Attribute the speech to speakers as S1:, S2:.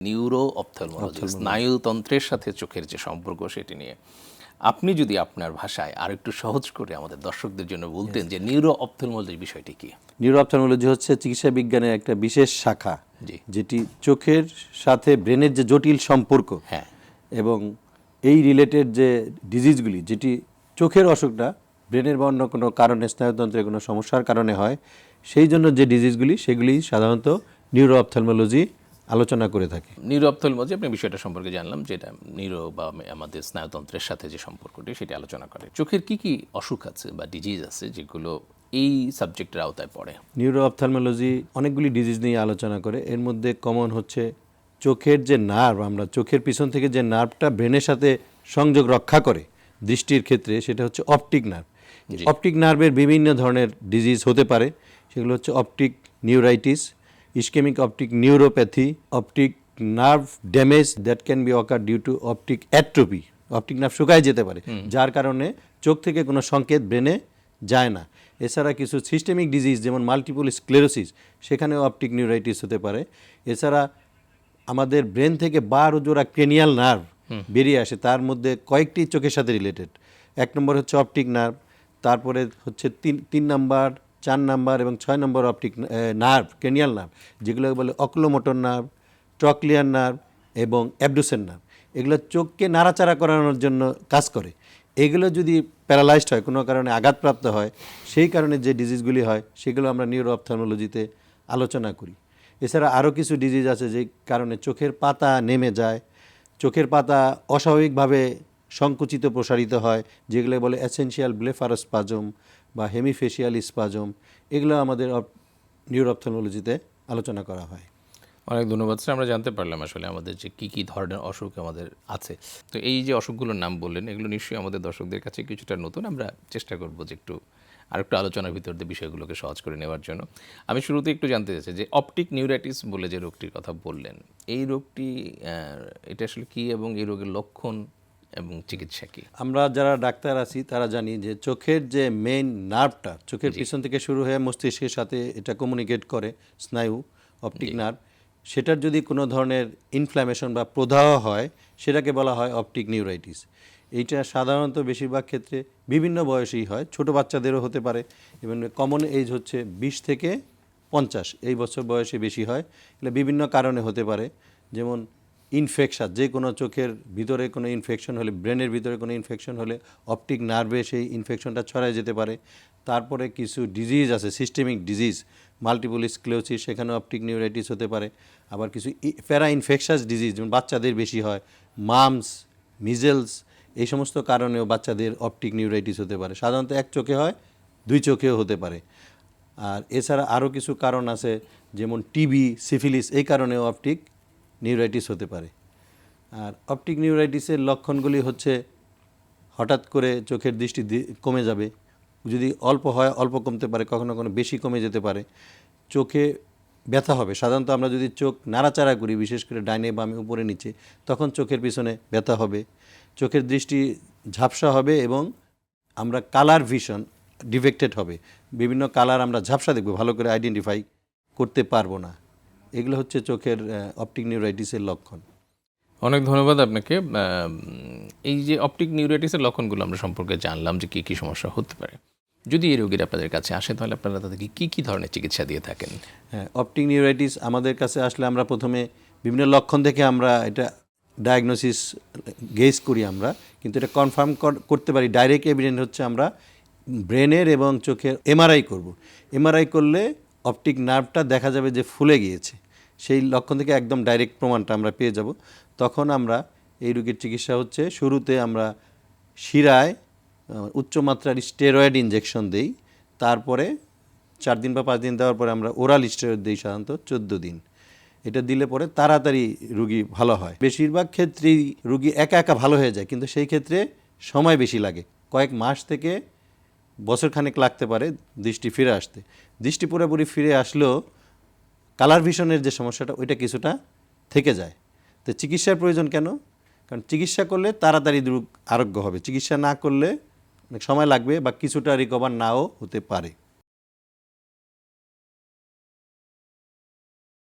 S1: Neuro ophthalmology, স্নায়ুতন্ত্রের সাথে চোখের যে সম্পর্ক সেটি নিয়ে আপনি যদি আপনার ভাষায় আর একটু সহজ করে আমাদের দর্শকদের জন্য বলতেন যে নিউরো অপথলমোলজি বিষয়টি কি?
S2: নিউরো অপথলমোলজি হচ্ছে চিকিৎসা বিজ্ঞানের একটা বিশেষ শাখা,
S1: জি,
S2: যেটি চোখের সাথে ব্রেনের যে জটিল সম্পর্ক
S1: হ্যাঁ,
S2: এবং এই রিলেটেড যে ডিজিজগুলি, যেটি চোখের অসুখটা ব্রেনের বা অন্য কোনো কারণে স্নায়ুতন্ত্রের কোনো সমস্যার কারণে হয়, সেই জন্য যে ডিজিজগুলি সেগুলি সাধারণত নিউরো অপথলমোলজি আলোচনা করে থাকে।
S1: নিউরো অপথলমোলজি আপনি বিষয়টা সম্পর্কে জানলাম, যেটা নিউরো বা আমাদের স্নায়ুতন্ত্রের সাথে যে সম্পর্কটি সেটি আলোচনা করে। চোখের কি কি অসুখ আছে বা ডিজিজ আছে যেগুলো এই সাবজেক্টের আওতায় পড়ে?
S2: নিউরো অপথলমোলজি অনেকগুলি ডিজিজ নিয়ে আলোচনা করে। এর মধ্যে কমন হচ্ছে চোখের যে নার্ভ, আমরা চোখের পিছন থেকে যে নার্ভটা ব্রেনের সাথে সংযোগ রক্ষা করে দৃষ্টির ক্ষেত্রে, সেটা হচ্ছে অপটিক নার্ভ। অপটিক নার্ভের বিভিন্ন ধরনের ডিজিজ হতে পারে। সেগুলো হচ্ছে optic neuritis, ischemic optic neuropathy, optic nerve damage that can be occur due to optic atrophy. Optic nerve শুকায় যেতে পারে, যার কারণে চোখ থেকে কোনো সংকেত ব্রেনে যায় না। এছাড়া কিছু সিস্টেমিক ডিজিজ যেমন মাল্টিপল স্ক্লেরোসিস, সেখানেও অপটিক নিউরাইটিস হতে পারে। এছাড়া আমাদের ব্রেন থেকে 12 জোড়া ক্রেনিয়াল নার্ভ বেরিয়ে আসে, তার মধ্যে কয়েকটি চোখের সাথে রিলেটেড। 1 নম্বর হচ্ছে অপটিক নার্ভ, তারপরে হচ্ছে 3 নাম্বার, 4 নাম্বার এবং 6 নম্বর অপটিক নার্ভ, ক্রেনিয়াল নার্ভ, যেগুলো বলে অকুলোমোটর নার্ভ, ট্রক্লিয়ার নার্ভ এবং অ্যাবডুসেন নার্ভ। এগুলো চোখকে নাড়াচাড়া করানোর জন্য কাজ করে। এগুলো যদি প্যারালাইজড হয়, কোনো কারণে আঘাতপ্রাপ্ত হয়, সেই কারণে যে ডিজিজগুলি হয় সেগুলো আমরা নিউরো অপথলমোলজিতে আলোচনা করি। এছাড়া আরও কিছু ডিজিজ আছে যে কারণে চোখের পাতা নেমে যায়, চোখের পাতা অস্বাভাবিকভাবে সংকুচিত প্রসারিত হয়, যেগুলো বলে অ্যাসেনশিয়াল ব্লেফারোস্পাজম বা হেমিফেশিয়াল স্পাজম। এগুলো আমাদের নিউরো অপথলমোলজিতে আলোচনা করা হয়।
S1: অনেক ধন্যবাদ স্যার। আমরা জানতে পারলাম আসলে আমাদের যে কী কী ধরনের অসুখ আমাদের আছে। তো এই যে অসুখগুলোর নাম বললেন, এগুলো নিশ্চয়ই আমাদের দর্শকদের কাছে কিছুটা নতুন। আমরা চেষ্টা করব যে একটু আরেকটু আলোচনার ভিতর দিয়ে বিষয়গুলোকে সহজ করে নেওয়ার জন্য। আমি শুরুতে একটু জানতে চাইছি যে অপটিক নিউরাইটিস বলে যে রোগটির কথা বললেন, এই রোগটি এটা আসলে কী এবং এই রোগের লক্ষণ এবং চিকিৎসা কী?
S2: আমরা যারা ডাক্তার আছি তারা জানি যে চোখের যে মেইন নার্ভটা চোখের পিছন থেকে শুরু হয়ে মস্তিষ্কের সাথে এটা কমিউনিকেট করে, স্নায়ু অপটিক নার্ভ, সেটার যদি কোনো ধরনের ইনফ্ল্যামেশন বা প্রদাহ হয় সেটাকে বলা হয় অপটিক নিউরাইটিস। এইটা সাধারণত বেশিরভাগ ক্ষেত্রে বিভিন্ন বয়সেই হয়, ছোট বাচ্চাদেরও হতে পারে এবং কমন এজ হচ্ছে 20 থেকে 50 এই বছর বয়সে বেশি হয়। এগুলো বিভিন্ন কারণে হতে পারে, যেমন ইনফেকশন, যে কোনো চোখের ভিতরে কোনো ইনফেকশন হলে, ব্রেনের ভিতরে কোনো ইনফেকশন হলে অপটিক নার্ভে সেই ইনফেকশনটা ছড়ায় যেতে পারে। তারপরে কিছু ডিজিজ আছে, সিস্টেমিক ডিজিজ, মাল্টিপল স্ক্লেরোসিস, সেখানে অপটিক নিউরাইটিস হতে পারে। আবার কিছু প্যারা ইনফেকশাস ডিজিজ যেমন বাচ্চাদের বেশি হয়, মামস, মিজেলস, এই সমস্ত কারণেও বাচ্চাদের অপটিক নিউরাইটিস হতে পারে। সাধারণত এক চোখে হয়, 2 চোখেও হতে পারে। আর এছাড়া আরও কিছু কারণ আছে যেমন টিবি, সিফিলিস, এই কারণেও অপটিক নিউরাইটিস হতে পারে। আর অপটিক নিউরাইটিসের লক্ষণগুলি হচ্ছে হঠাৎ করে চোখের দৃষ্টি কমে যাবে, যদি অল্প হয় অল্প কমতে পারে, কখনো কখনো বেশি কমে যেতে পারে। চোখে ব্যথা হবে, সাধারণত আমরা যদি চোখ নাড়াচাড়া করি, বিশেষ করে ডাইনে বামে উপরে নিচে, তখন চোখের পিছনে ব্যথা হবে। চোখের দৃষ্টি ঝাপসা হবে এবং আমরা কালার ভিশন ডিফেক্টেড হবে, বিভিন্ন কালার আমরা ঝাপসা দেখব, ভালো করে আইডেন্টিফাই করতে পারবো না। এগুলো হচ্ছে চোখের অপটিক নিউরাইটিসের লক্ষণ।
S1: অনেক ধন্যবাদ আপনাকে। এই যে অপটিক নিউরাইটিসের লক্ষণগুলো আমরা সম্পর্কে জানলাম যে কী কী সমস্যা হতে পারে। যদি এই রোগীরা আপনাদের কাছে আসে তাহলে আপনারা তাদেরকে কী কী ধরনের চিকিৎসা দিয়ে থাকেন?
S2: হ্যাঁ, অপটিক নিউরাইটিস আমাদের কাছে আসলে আমরা প্রথমে বিভিন্ন লক্ষণ দেখে আমরা এটা ডায়াগনোসিস গেস করি আমরা, কিন্তু এটা কনফার্ম করতে পারি। ডাইরেক্ট এভিডেন্স হচ্ছে আমরা ব্রেনের এবং চোখের এমআরআই করব। এমআরআই করলে অপটিক নার্ভটা দেখা যাবে যে ফুলে গিয়েছে, সেই লক্ষণ থেকে একদম ডাইরেক্ট প্রমাণটা আমরা পেয়ে যাব। তখন আমরা এই রোগীর চিকিৎসা হচ্ছে, শুরুতে আমরা শিরায় উচ্চমাত্রার স্টেরয়েড ইনজেকশন দেই, তারপরে 4 দিন বা 5 দিন দেওয়ার পরে আমরা ওরাল স্টেরয়েড দিই, সাধারণত 14 দিন। এটা দিলে পরে তাড়াতাড়ি রুগী ভালো হয়। বেশিরভাগ ক্ষেত্রেই রুগী একা একা ভালো হয়ে যায়, কিন্তু সেই ক্ষেত্রে সময় বেশি লাগে, কয়েক মাস থেকে বছরখানেক লাগতে পারে দৃষ্টি ফিরে আসতে। দৃষ্টি পুরোপুরি ফিরে আসলেও কালার ভিশনের যে সমস্যাটা ওইটা কিছুটা থেকে যায়। তো চিকিৎসার প্রয়োজন কেন? কারণ চিকিৎসা করলে তাড়াতাড়ি রোগ আরোগ্য হবে, চিকিৎসা না করলে অনেক সময় লাগবে বা কিছুটা রিকভার নাও হতে পারে।